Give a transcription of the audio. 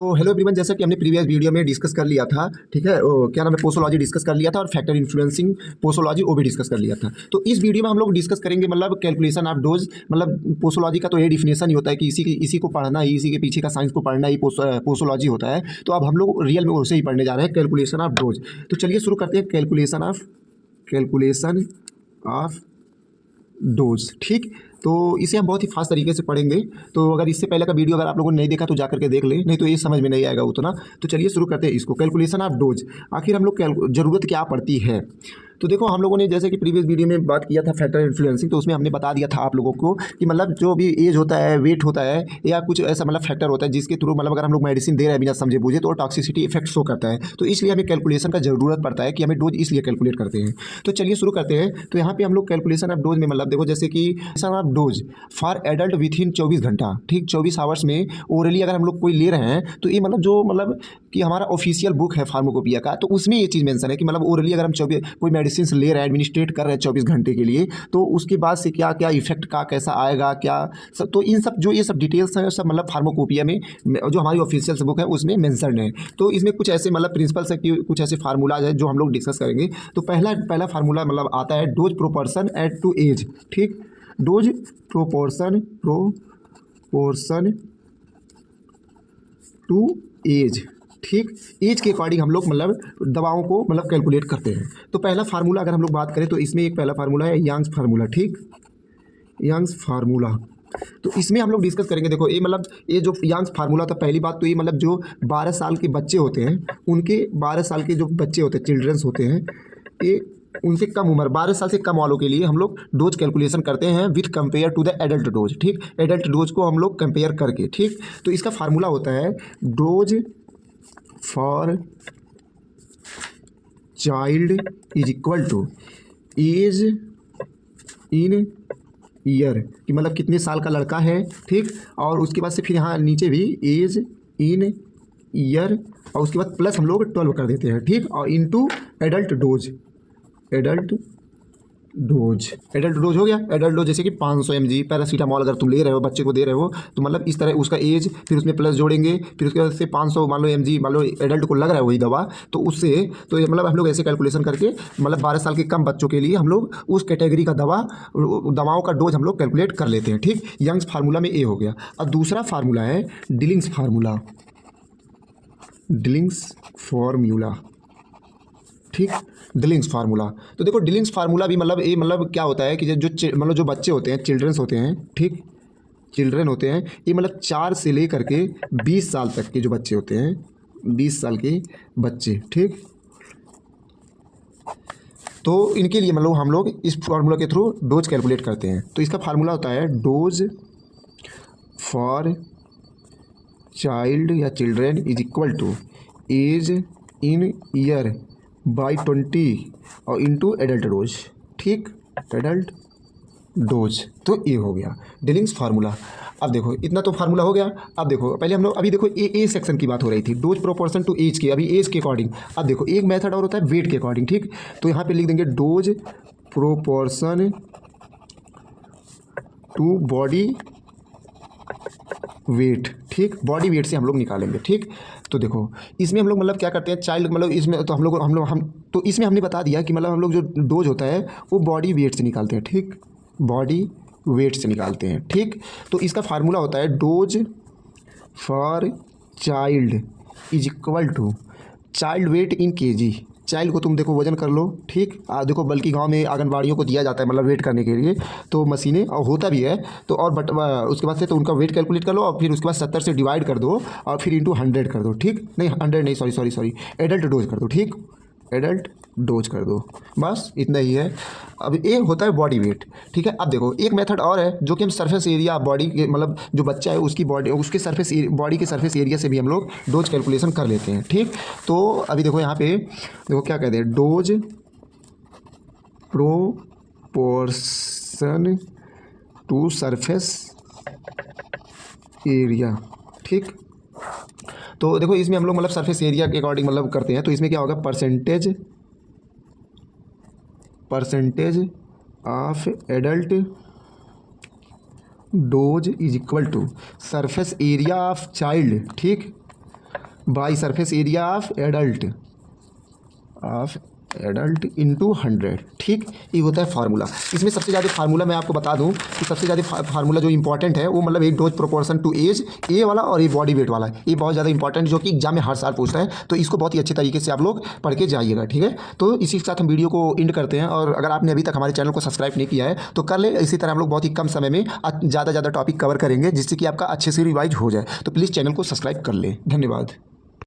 तो hello everyone, जैसा कि हमने प्रीवियस वीडियो में डिस्कस कर लिया था, ठीक है, क्या नाम है, पोसोलॉजी डिस्कस कर लिया था और फैक्टर इन्फ्लुएंसिंग पोसोलॉजी वो भी डिस्कस कर लिया था। तो इस वीडियो में हम लोग डिस्कस करेंगे मतलब कैलकुलेशन ऑफ डोज। मतलब पोसोलॉजी का तो ये डिफिनेशन ही होता है कि इसी को पढ़ना ही, इसी के पीछे का साइंस को पढ़ना ही पोसोलॉजी होता है। तो अब हम लोग रियल में उसे ही पढ़ने जा रहे हैं, कैलकुलेशन ऑफ डोज। तो चलिए शुरू करते हैं कैलकुलेशन ऑफ डोज। ठीक, तो इसे हम बहुत ही फास्ट तरीके से पढ़ेंगे। तो अगर इससे पहले का वीडियो अगर आप लोगों ने नहीं देखा तो जाकर के देख ले, नहीं तो ये समझ में नहीं आएगा उतना। तो चलिए शुरू करते हैं इसको, कैलकुलेशन ऑफ डोज। आखिर हम लोग ज़रूरत क्या पड़ती है। तो देखो, हम लोगों ने जैसे कि प्रीवियस वीडियो में बात किया था फैक्टर इन्फ्लुएंसिंग, तो उसमें हमने बता दिया था आप लोगों को कि मतलब जो भी एज होता है, वेट होता है, या कुछ ऐसा मतलब फैक्टर होता है जिसके थ्रू मतलब अगर हम लोग मेडिसिन दे रहे हैं बिना समझे बूझे तो टॉक्सिसिटी इफेक्ट शो करता है। तो इसलिए हमें कैलकुलेशन का जरूरत पड़ता है कि हमें डोज इसलिए कैलकुलेट करते हैं। तो चलिए शुरू करते हैं। तो यहाँ पे हम लोग कैलकुलेशन ऑफ डोज में मतलब देखो, जैसे कि of dose for adult with इन 24 घंटा, ठीक, 24 आवर्स में ओरली अगर हम लोग कोई ले रहे हैं तो ये मतलब जो मतलब कि हमारा ऑफिशियल बुक है फार्माकोपिया का, तो उसमें ये चीज़ मेंशन है कि मतलब ओरली अगर हम 24 कोई मेडिसिन ले रहे हैं, एडमिनिस्ट्रेट कर रहे हैं 24 घंटे के लिए, तो उसके बाद से क्या क्या इफेक्ट का कैसा आएगा क्या सब, तो इन सब जो ये सब डिटेल्स हैं सब मतलब फार्माकोपिया में जो हमारी ऑफिशियल बुक है उसमें मेंशन है। तो इसमें कुछ ऐसे मतलब प्रिंसिपल्स है कि कुछ ऐसे फार्मूलाज है जो हम लोग डिस्कस करेंगे। तो पहला फार्मूला मतलब आता है dose proportionate to age. ठीक, डोज प्रोपोर्शन टू एज। ठीक, एज के अकॉर्डिंग हम लोग मतलब दवाओं को मतलब कैलकुलेट करते हैं। तो पहला फार्मूला अगर हम लोग बात करें तो इसमें एक पहला फार्मूला है यंग्स फार्मूला। ठीक, यंग्स फार्मूला, तो इसमें हम लोग डिस्कस करेंगे। देखो ये मतलब ये जो यंग्स फार्मूला था, पहली बात तो ये मतलब जो 12 साल के बच्चे होते हैं, उनके 12 साल के जो बच्चे होते हैं, चिल्ड्रंस होते हैं, ये उनसे कम उम्र 12 साल से कम वालों के लिए हम लोग डोज कैलकुलेशन करते हैं with compare to the adult dose. ठीक, एडल्ट डोज को हम लोग कंपेयर करके। ठीक, तो इसका फार्मूला होता है dose for child is equal to age in year, कि मतलब कितने साल का लड़का है। ठीक, और उसके बाद से फिर यहाँ नीचे भी एज इन ईयर, और उसके बाद प्लस हम लोग 12 कर देते हैं। ठीक, और into adult dose adult dose हो गया। एडल्ट डोज जैसे कि 500 mg पैरासीटामॉल अगर तुम ले रहे हो, बच्चे को दे रहे हो, तो मतलब इस तरह उसका एज, फिर उसमें प्लस जोड़ेंगे, फिर उसके बाद से 500 मान लो mg, मान लो एडल्ट को लग रहा है वही दवा, तो उससे तो ये मतलब हम लोग ऐसे कैलकुलेशन करके मतलब 12 साल के कम बच्चों के लिए हम लोग उस कैटेगरी का दवाओं का डोज हम लोग कैलकुलेट कर लेते हैं। ठीक, यंग्स फार्मूला में ए हो गया। अब दूसरा फार्मूला है डिलिंग्स फार्मूला। ठीक, डिलिंग्स फार्मूला। तो देखो डिलिंग्स फार्मूला भी मतलब ये मतलब क्या होता है कि मतलब जो बच्चे होते हैं, चिल्ड्रंस होते हैं, ठीक, चिल्ड्रन होते हैं, ये मतलब 4 से लेकर के 20 साल तक के जो बच्चे होते हैं, 20 साल के बच्चे। ठीक, तो इनके लिए मतलब हम लोग इस फार्मूला के थ्रू डोज कैलकुलेट करते हैं। तो इसका फार्मूला होता है डोज फॉर चाइल्ड या children is equal to age in year by 20 और इंटू एडल्ट डोज। ठीक, एडल्ट डोज, तो ये हो गया डिलिंग्स फार्मूला। अब देखो इतना तो फार्मूला हो गया। अब देखो पहले हम लोग अभी देखो ए सेक्शन की बात हो रही थी, डोज प्रोपोर्शन टू एज की, अभी एज के अकॉर्डिंग। अब देखो एक मेथड और होता है वेट के अकॉर्डिंग। ठीक, तो यहाँ पे लिख देंगे dose proportion to body weight. ठीक, बॉडी वेट से हम लोग निकालेंगे। ठीक, तो देखो इसमें हम लोग मतलब क्या करते हैं, चाइल्ड मतलब इसमें तो हम तो इसमें हमने बता दिया कि मतलब हम लोग जो डोज होता है वो बॉडी वेट से निकालते हैं। ठीक, बॉडी वेट से निकालते हैं। ठीक, तो इसका फार्मूला होता है dose for child is equal to child weight in kg. Child को तुम देखो वजन कर लो। ठीक, देखो बल्कि गांव में आंगनबाड़ियों को दिया जाता है मतलब वेट करने के लिए, तो मशीनें और होता भी है। तो और बट उसके बाद से तो उनका वेट कैलकुलेट कर लो और फिर उसके बाद 70 से डिवाइड कर दो और फिर इंटू 100 कर दो। ठीक, नहीं 100 नहीं, सॉरी एडल्ट डोज कर दो। ठीक, एडल्ट डोज कर दो, बस इतना ही है। अब ये होता है बॉडी वेट। ठीक है, अब देखो एक मेथड और है जो कि हम सरफेस एरिया बॉडी के मतलब जो बच्चा है उसकी बॉडी उसके सरफेस बॉडी के सरफेस एरिया से भी हम लोग डोज कैलकुलेशन कर लेते हैं। ठीक, तो अभी देखो यहाँ पे देखो क्या कहते हैं, dose proportion to surface area. ठीक, तो देखो इसमें हम लोग मतलब सरफेस एरिया के अकॉर्डिंग मतलब करते हैं। तो इसमें क्या होगा, percentage of adult dose is equal to surface area of child. ठीक, by surface area of adult into 100। ठीक, ये होता है फार्मूला। इसमें सबसे ज़्यादा फार्मूला मैं आपको बता दूं कि सबसे ज़्यादा फार्मूला जो इंपॉर्टेंट है वो मतलब एक डोज प्रोपोर्शन टू एज, ये वाला और ये बॉडी वेट वाला है, ये बहुत ज़्यादा इंपॉर्टेंट जो कि एग्जाम में हर साल पूछता है। तो इसको बहुत ही अच्छे तरीके से आप लोग पढ़ के जाइएगा। ठीक है, तो इसी के साथ हम वीडियो को एंड करते हैं। और अगर आपने अभी तक हमारे चैनल को सब्सक्राइब नहीं किया है तो कर ले। इसी तरह हम लोग बहुत ही कम समय में ज़्यादा टॉपिक कवर करेंगे जिससे कि आपका अच्छे से रिवाइज हो जाए। तो प्लीज़ चैनल को सब्सक्राइब कर ले। धन्यवाद।